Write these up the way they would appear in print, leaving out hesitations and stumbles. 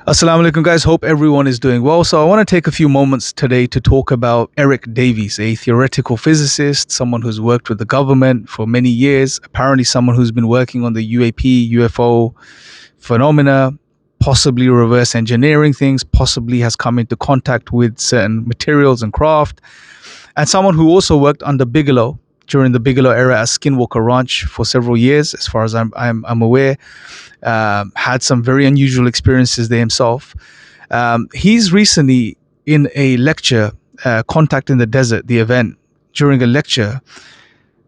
Assalamu alaikum, guys. Hope everyone is doing well. So, I want to take a few moments today to talk about Eric Davies, a theoretical physicist, someone who's worked with the government for many years, apparently, someone who's been working on the UFO phenomena, possibly reverse engineering things, possibly has come into contact with certain materials and craft, and someone who also worked under Bigelow during the Bigelow era at Skinwalker Ranch for several years, as far as I'm aware. Had some very unusual experiences there himself. He's recently in a lecture, Contact in the Desert, the event, during a lecture,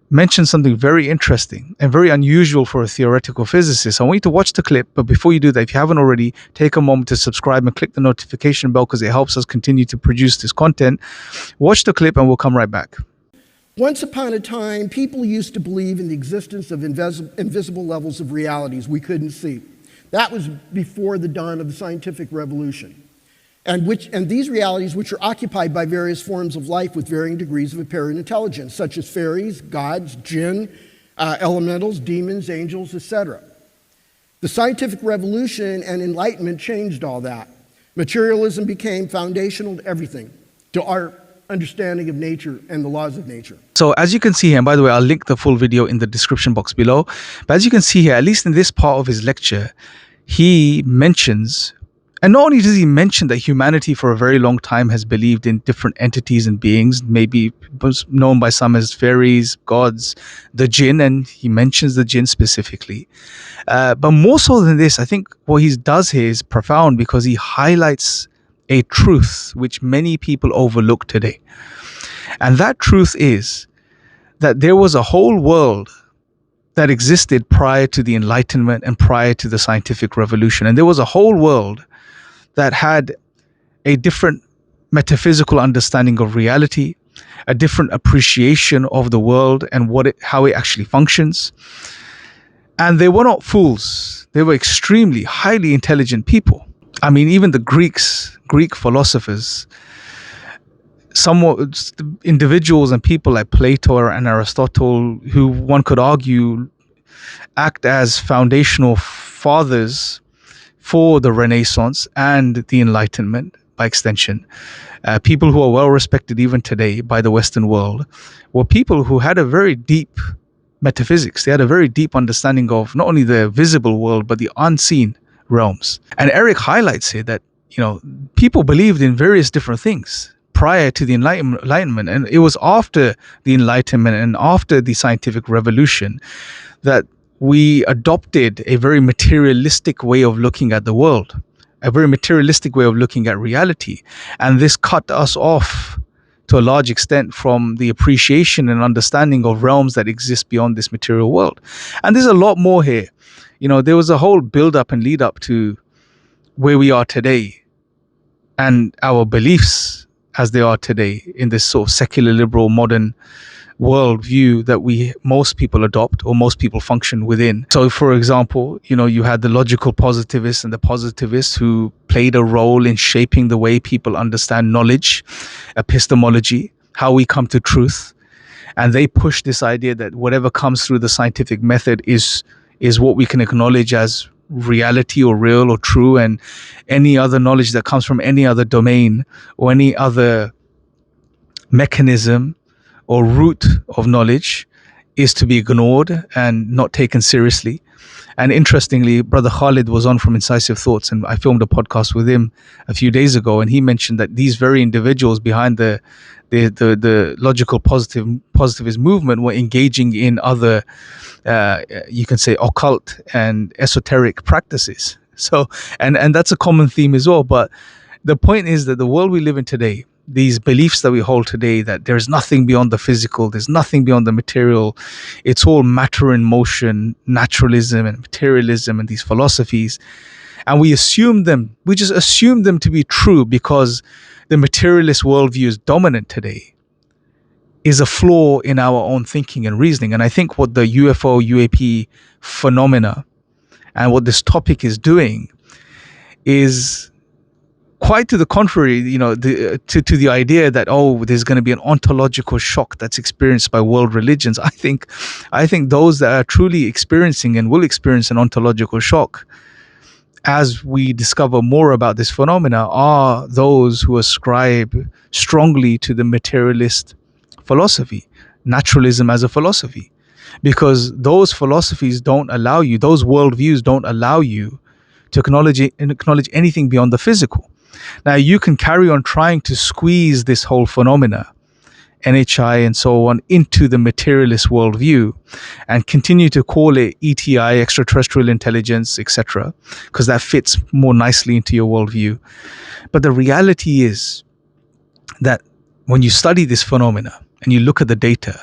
mentioned something very interesting and very unusual for a theoretical physicist. I want you to watch the clip, but before you do that, if you haven't already, take a moment to subscribe and click the notification bell because it helps us continue to produce this content. Watch the clip and we'll come right back. Once upon a time, people used to believe in the existence of invisible levels of realities we couldn't see. That was before the dawn of the scientific revolution. And these realities, which are occupied by various forms of life with varying degrees of apparent intelligence, such as fairies, gods, jinn, elementals, demons, angels, etc. The scientific revolution and enlightenment changed all that. Materialism became foundational to everything, to our understanding of nature and the laws of nature. So as you can see here, and by the way, I'll link the full video in the description box below. But as you can see here, at least in this part of his lecture, he mentions, and not only does he mention that humanity for a very long time has believed in different entities and beings, maybe known by some as fairies, gods, the jinn, and he mentions the jinn specifically. But more so than this, I think what he does here is profound because he highlights a truth which many people overlook today. And that truth is that there was a whole world that existed prior to the Enlightenment and prior to the scientific revolution. And there was a whole world that had a different metaphysical understanding of reality, a different appreciation of the world and how it actually functions. And they were not fools. They were extremely highly intelligent people. I mean, even the Greek philosophers, somewhat individuals and people like Plato and Aristotle, who one could argue act as foundational fathers for the Renaissance and the Enlightenment by extension, people who are well respected even today by the Western world, were people who had a very deep metaphysics. They had a very deep understanding of not only the visible world, but the unseen realms. And Eric highlights here that, people believed in various different things prior to the Enlightenment. And it was after the Enlightenment and after the scientific revolution that we adopted a very materialistic way of looking at the world, a very materialistic way of looking at reality. And this cut us off to a large extent from the appreciation and understanding of realms that exist beyond this material world. And there's a lot more here. There was a whole build up and lead up to where we are today and our beliefs as they are today in this sort of secular, liberal, modern worldview that most people adopt or most people function within. So, for example, you had the logical positivists and the positivists who played a role in shaping the way people understand knowledge, epistemology, how we come to truth. And they push this idea that whatever comes through the scientific method is what we can acknowledge as reality or real or true, and any other knowledge that comes from any other domain or any other mechanism or root of knowledge is to be ignored and not taken seriously. And interestingly, Brother Khalid was on from Incisive Thoughts, and I filmed a podcast with him a few days ago, and he mentioned that these very individuals behind the logical positivist movement were engaging in other, you can say, occult and esoteric practices. So, and that's a common theme as well. But the point is that the world we live in today, these beliefs that we hold today, that there's nothing beyond the physical, there's nothing beyond the material, it's all matter in motion, naturalism and materialism and these philosophies, and we just assume them to be true because the materialist worldview is dominant today, is a flaw in our own thinking and reasoning. And I think what the UFO phenomena and what this topic is doing is quite to the contrary, to the idea that, there's going to be an ontological shock that's experienced by world religions. I think those that are truly experiencing and will experience an ontological shock as we discover more about this phenomena, are those who ascribe strongly to the materialist philosophy, naturalism as a philosophy, because those philosophies don't allow you, those worldviews don't allow you to acknowledge anything beyond the physical. Now, you can carry on trying to squeeze this whole phenomena, NHI and so on, into the materialist worldview and continue to call it ETI, extraterrestrial intelligence, etc., because that fits more nicely into your worldview. But the reality is that when you study this phenomena and you look at the data,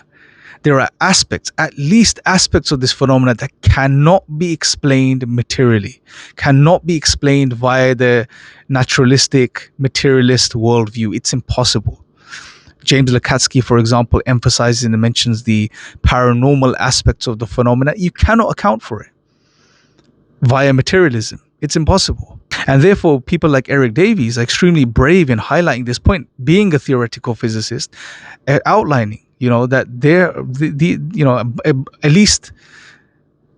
there are aspects, at least aspects of this phenomena that cannot be explained materially, cannot be explained via the naturalistic, materialist worldview. It's impossible. James Lukatsky, for example, emphasizes and mentions the paranormal aspects of the phenomena. You cannot account for it via materialism. It's impossible. And therefore, people like Eric Davies are extremely brave in highlighting this point, being a theoretical physicist, outlining, that at least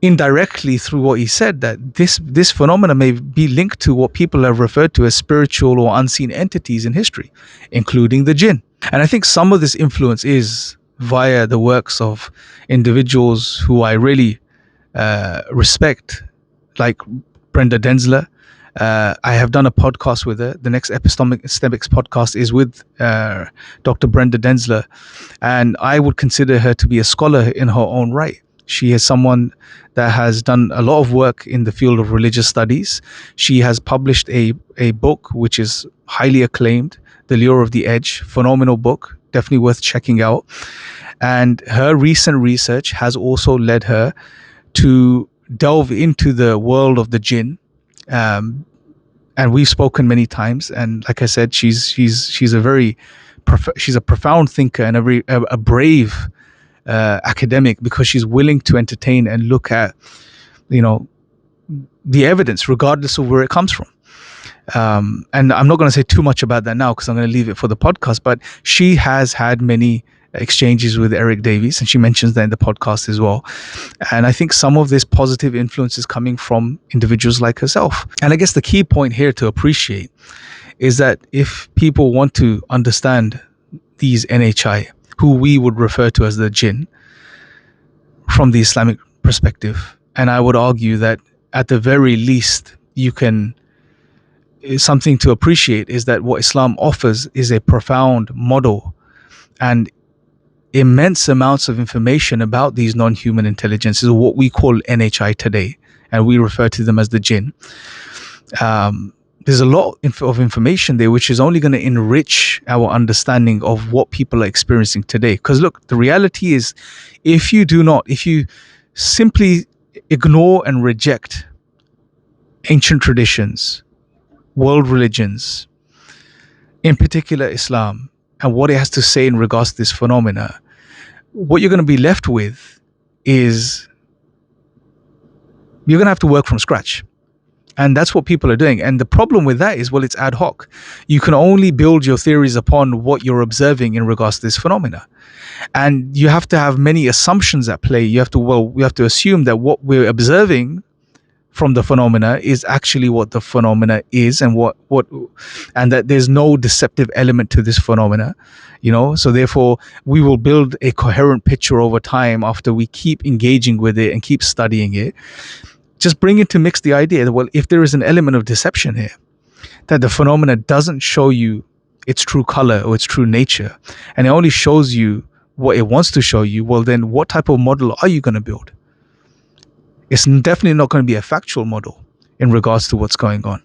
indirectly through what he said, that this phenomena may be linked to what people have referred to as spiritual or unseen entities in history, including the Jinn. And I think some of this influence is via the works of individuals who I really respect, like Brenda Denzler. I have done a podcast with her. The next Epistemics podcast is with Dr. Brenda Denzler, and I would consider her to be a scholar in her own right. She is someone that has done a lot of work in the field of religious studies. She has published a book which is highly acclaimed, The Lure of the Edge, phenomenal book, definitely worth checking out. And her recent research has also led her to delve into the world of the Jinn. And we've spoken many times. And like I said, she's a profound thinker and a brave academic, because she's willing to entertain and look at the evidence regardless of where it comes from. And I'm not going to say too much about that now because I'm going to leave it for the podcast, but she has had many exchanges with Eric Davies, and she mentions that in the podcast as well. And I think some of this positive influence is coming from individuals like herself. And I guess the key point here to appreciate is that if people want to understand these NHI, who we would refer to as the Jinn, from the Islamic perspective, and I would argue that at the very least something to appreciate is that what Islam offers is a profound model and immense amounts of information about these non-human intelligences, or what we call NHI today, and we refer to them as the Jinn. There's a lot of information there which is only going to enrich our understanding of what people are experiencing today. Because look, the reality is, if you simply ignore and reject ancient traditions, world religions, in particular Islam, and what it has to say in regards to this phenomena, what you're going to be left with is you're going to have to work from scratch. And that's what people are doing. And the problem with that is, well, it's ad hoc. You can only build your theories upon what you're observing in regards to this phenomena. And you have to have many assumptions at play. We have to assume that what we're observing from the phenomena is actually what the phenomena is, and and that there's no deceptive element to this phenomena, so therefore we will build a coherent picture over time after we keep engaging with it and keep studying it. Just bring into mix the idea that, well, if there is an element of deception here, that the phenomena doesn't show you its true color or its true nature, and it only shows you what it wants to show you, well, then what type of model are you going to build? It's definitely not going to be a factual model in regards to what's going on.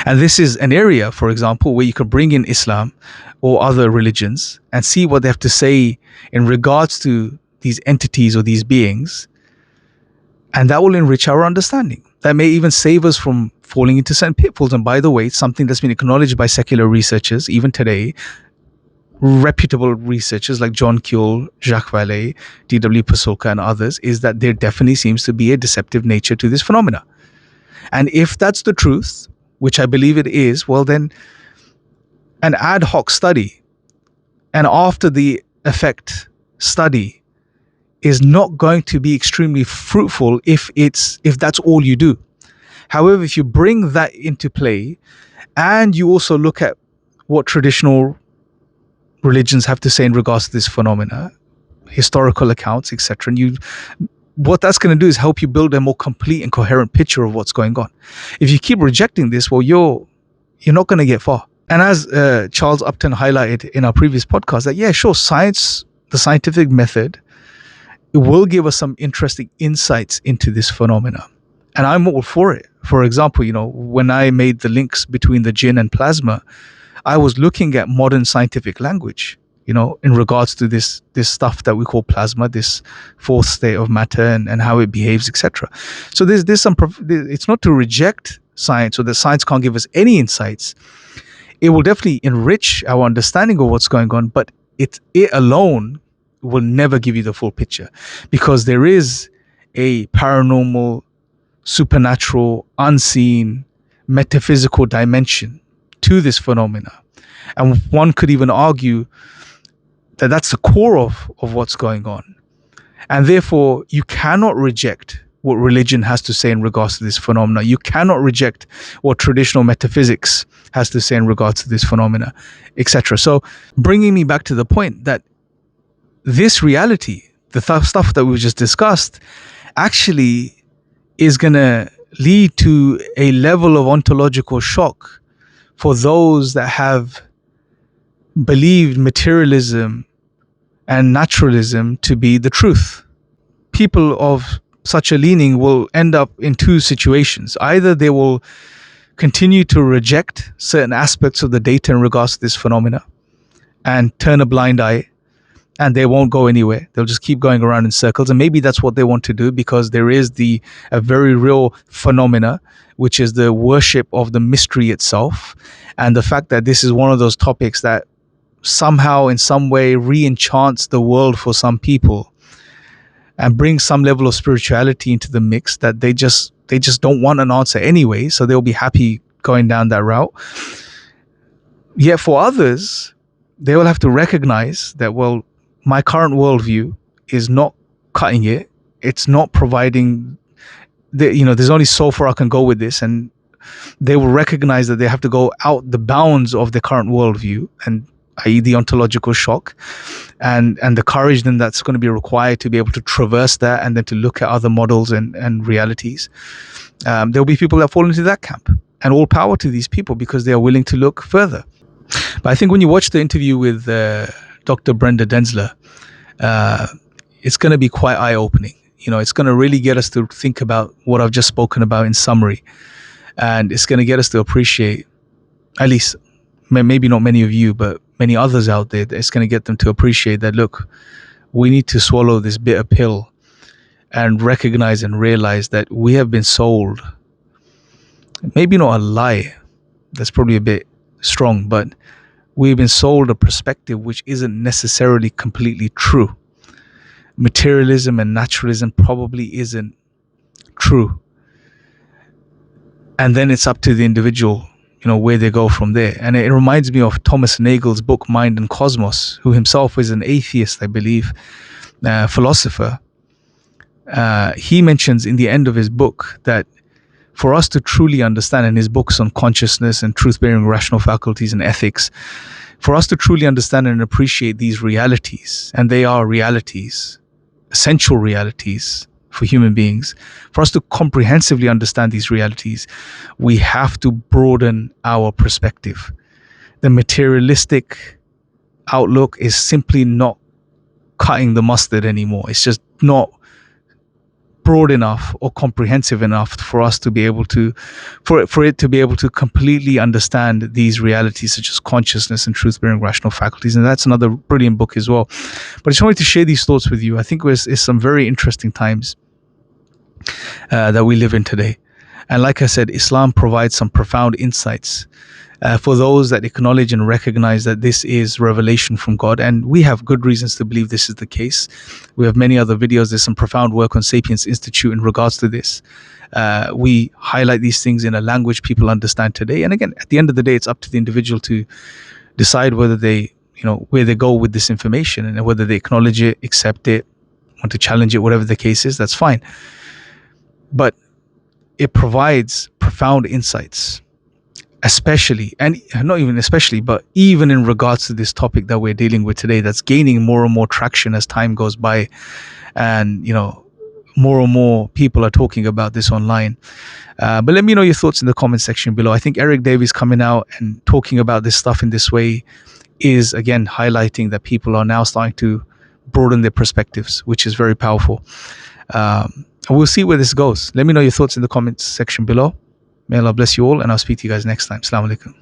And this is an area, for example, where you can bring in Islam or other religions and see what they have to say in regards to these entities or these beings. And that will enrich our understanding. That may even save us from falling into certain pitfalls. And by the way, it's something that's been acknowledged by secular researchers, even today, reputable researchers like John Kuehl, Jacques Vallée, D.W. Pasulka, and others, is that there definitely seems to be a deceptive nature to this phenomena. And if that's the truth, which I believe it is, well, then an ad hoc study and after the effect study is not going to be extremely fruitful if that's all you do. However, if you bring that into play and you also look at what traditional religions have to say in regards to this phenomena, historical accounts, etc., and what that's going to do is help you build a more complete and coherent picture of what's going on. If you keep rejecting this, well, you're not going to get far. And as Charles Upton highlighted in our previous podcast, that yeah, sure, science, the scientific method, it will give us some interesting insights into this phenomena, and I'm all for it. For example, when I made the links between the Jinn and plasma, I was looking at modern scientific language, in regards to this stuff that we call plasma, this fourth state of matter, and how it behaves, etc. So there's some. It's not to reject science or that science can't give us any insights. It will definitely enrich our understanding of what's going on, but it alone will never give you the full picture, because there is a paranormal, supernatural, unseen, metaphysical dimension to this phenomena. And one could even argue that that's the core of what's going on. And therefore, you cannot reject what religion has to say in regards to this phenomena. You cannot reject what traditional metaphysics has to say in regards to this phenomena, etc. So bringing me back to the point that this reality, the stuff that we've just discussed, actually is going to lead to a level of ontological shock for those that have believed materialism and naturalism to be the truth. People of such a leaning will end up in two situations. Either they will continue to reject certain aspects of the data in regards to this phenomena and turn a blind eye, and they won't go anywhere. They'll just keep going around in circles. And maybe that's what they want to do, because there is a very real phenomena, which is the worship of the mystery itself. And the fact that this is one of those topics that somehow in some way re-enchants the world for some people and brings some level of spirituality into the mix, that they just don't want an answer anyway. So they'll be happy going down that route. Yet for others, they will have to recognize that, well, my current worldview is not cutting it. It's not providing there's only so far I can go with this. And they will recognize that they have to go out the bounds of their current worldview, and i.e. the ontological shock, and the courage then that's going to be required to be able to traverse that and then to look at other models and realities. There'll be people that fall into that camp, and all power to these people, because they are willing to look further. But I think when you watch the interview with Dr. Brenda Denzler, it's going to be quite eye-opening. It's going to really get us to think about what I've just spoken about in summary. And it's going to get us to appreciate, at least maybe not many of you, but many others out there, it's going to get them to appreciate that, look, we need to swallow this bitter pill and recognize and realize that we have been sold, maybe not a lie, that's probably a bit strong, but we've been sold a perspective which isn't necessarily completely true. Materialism and naturalism probably isn't true. And then it's up to the individual, where they go from there. And it reminds me of Thomas Nagel's book, Mind and Cosmos, who himself is an atheist, I believe, philosopher. He mentions in the end of his book that for us to truly understand, in his books on consciousness and truth-bearing rational faculties and ethics, for us to truly understand and appreciate these realities, and they are realities, essential realities for human beings, for us to comprehensively understand these realities, we have to broaden our perspective. The materialistic outlook is simply not cutting the mustard anymore. It's just not broad enough or comprehensive enough for us to be able to, for it to be able to completely understand these realities such as consciousness and truth-bearing rational faculties. And that's another brilliant book as well. But I just wanted to share these thoughts with you. I think it's some very interesting times that we live in today. And like I said, Islam provides some profound insights for those that acknowledge and recognize that this is revelation from God. And we have good reasons to believe this is the case. We have many other videos. There's some profound work on Sapiens Institute in regards to this. We highlight these things in a language people understand today. And again, at the end of the day, it's up to the individual to decide whether they, where they go with this information, and whether they acknowledge it, accept it, want to challenge it, whatever the case is, that's fine. But it provides profound insights, especially, and not even especially, but even in regards to this topic that we're dealing with today, that's gaining more and more traction as time goes by. And, more and more people are talking about this online. But let me know your thoughts in the comment section below. I think Eric Davies coming out and talking about this stuff in this way is, again, highlighting that people are now starting to broaden their perspectives, which is very powerful. And we'll see where this goes. Let me know your thoughts in the comments section below. May Allah bless you all, and I'll speak to you guys next time. Assalamu alaikum.